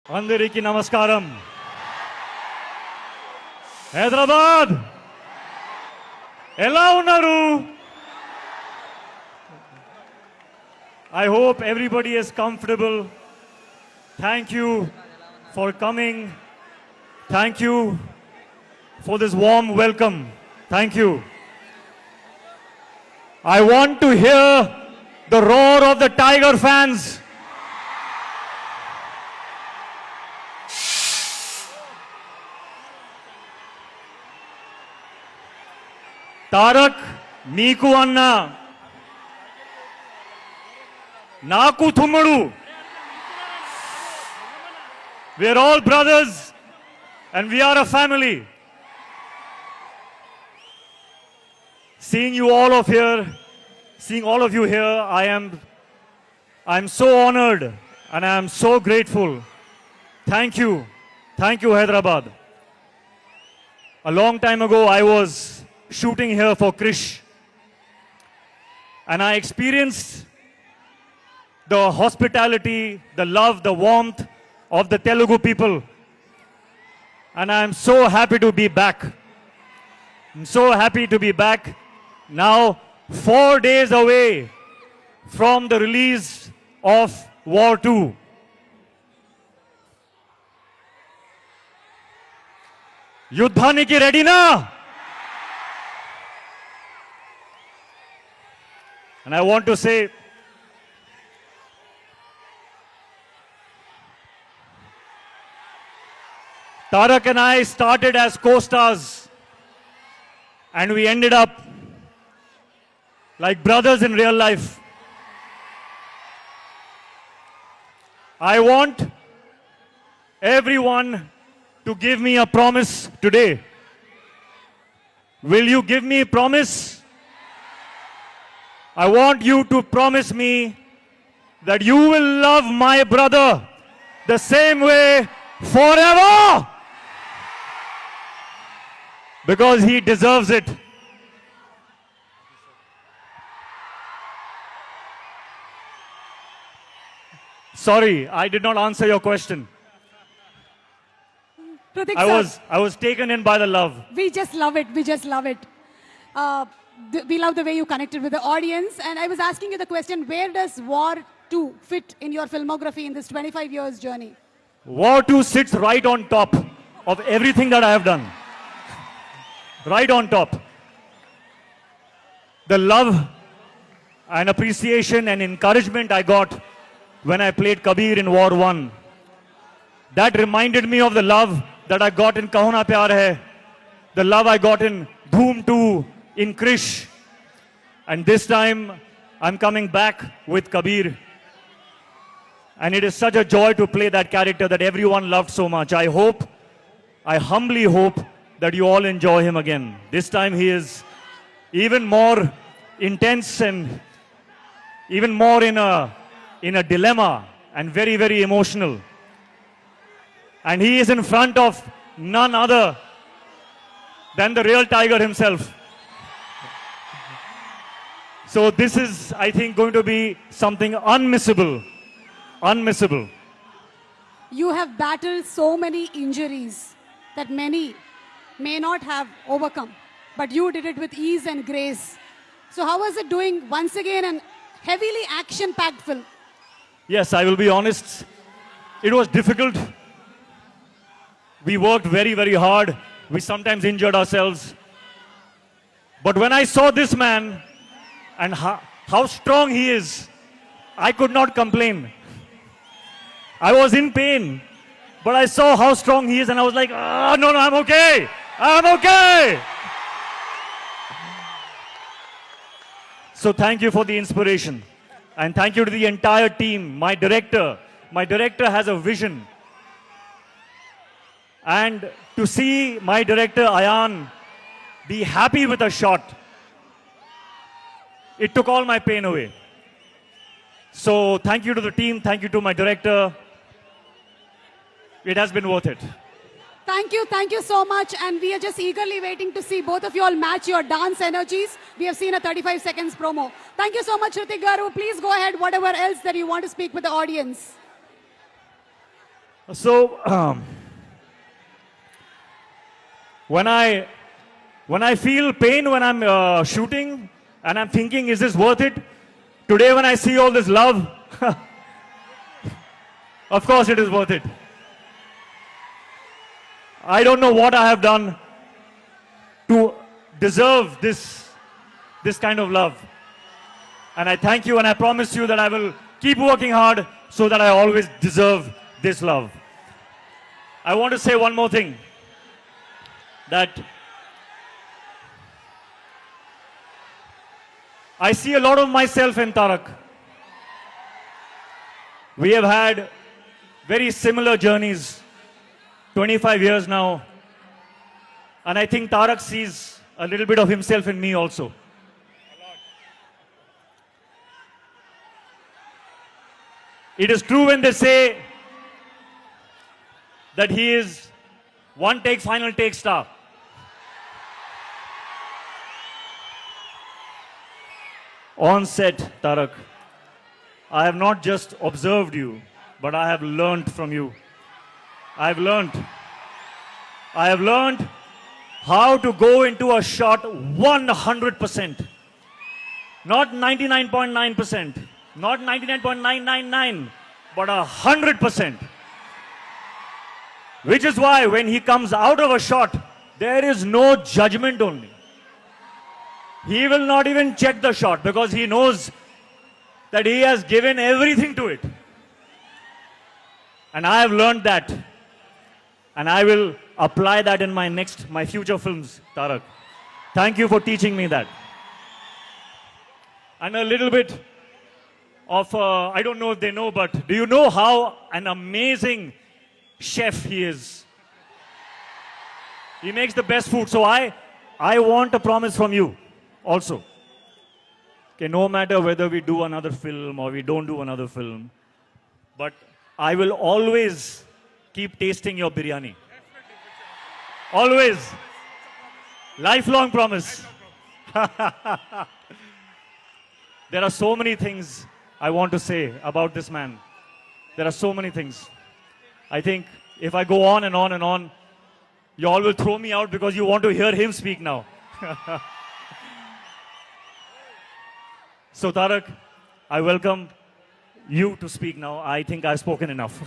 Andariki Namaskaram. Hyderabad. Ella unnaru. I hope everybody is comfortable. Thank you for coming. Thank you for this warm welcome. Thank you. I want to hear the roar of the Tiger fans. Tarak, Niku Anna, Naku Thumadu. We are all brothers and we are a family. Seeing you all of here, seeing all of you here, I'm so honored and I am so grateful. Thank you. Thank you, Hyderabad. A long time ago, I was shooting here for Krish. And I experienced the hospitality, the love, the warmth of the Telugu people. And I'm so happy to be back. I'm so happy to be back. Now, 4 days away from the release of War 2. Yuddhaniki ready na? And I want to say, Tarak and I started as co-stars and we ended up like brothers in real life. I want everyone to give me a promise today. Will you give me a promise? I want you to promise me that you will love my brother the same way forever. Because he deserves it. Sorry, I did not answer your question. Pratik I was taken in by the love. We just love it. We just love it. We love the way you connected with the audience. And I was asking you the question, where does War 2 fit in your filmography in this 25 years journey? War 2 sits right on top of everything that I have done. Right on top. The love and appreciation and encouragement I got when I played Kabir in War 1. That reminded me of the love that I got in Kaho Na Pyar Hai. The love I got in Dhoom 2, in Krish. And this time, I'm coming back with Kabir. And it is such a joy to play that character that everyone loved so much. I humbly hope that you all enjoy him again. This time he is even more intense and even more in a dilemma and very, very emotional. And he is in front of none other than the real Tiger himself. So this is, I think, going to be something unmissable. Unmissable. You have battled so many injuries that many may not have overcome. But you did it with ease and grace. So how was it doing once again an heavily action-packed film? Yes, I will be honest. It was difficult. We worked very, very hard. We sometimes injured ourselves. But when I saw this man and how strong he is, I could not complain. I was in pain, but I saw how strong he is and I was like, oh, no, I'm okay. I'm okay. So thank you for the inspiration. And thank you to the entire team, my director. My director has a vision. And to see my director, Ayan, be happy with a shot, it took all my pain away. So thank you to the team, thank you to my director. It has been worth it. Thank you so much. And we are just eagerly waiting to see both of you all match your dance energies. We have seen a 35 seconds promo. Thank you so much, Hrithik Garu. Please go ahead, whatever else that you want to speak with the audience. So, when I feel pain when I'm shooting and I'm thinking, is this worth it? Today, when I see all this love, of course it is worth it. I don't know what I have done to deserve this kind of love. And I thank you and I promise you that I will keep working hard so that I always deserve this love. I want to say one more thing, that I see a lot of myself in Tarak. We have had very similar journeys, 25 years now. And I think Tarak sees a little bit of himself in me also. It is true when they say that he is one take, final take star. On set, Tarak, I have not just observed you, but I have learned from you. I have learned how to go into a shot 100%. Not 99.9%, not 99.999, but 100%. Which is why when he comes out of a shot, there is no judgment only. He will not even check the shot because he knows that he has given everything to it. And I have learned that. And I will apply that in my future films, Tarak. Thank you for teaching me that. And a little bit of, I don't know if they know, but do you know how an amazing chef he is? He makes the best food. So I want a promise from you also. Okay, no matter whether we do another film or we don't do another film, but I will always keep tasting your biryani. Always. Lifelong promise. There are so many things I want to say about this man. There are so many things. I think if I go on and on and on, you all will throw me out because you want to hear him speak now. So Tarak, I welcome you to speak now. I think I've spoken enough.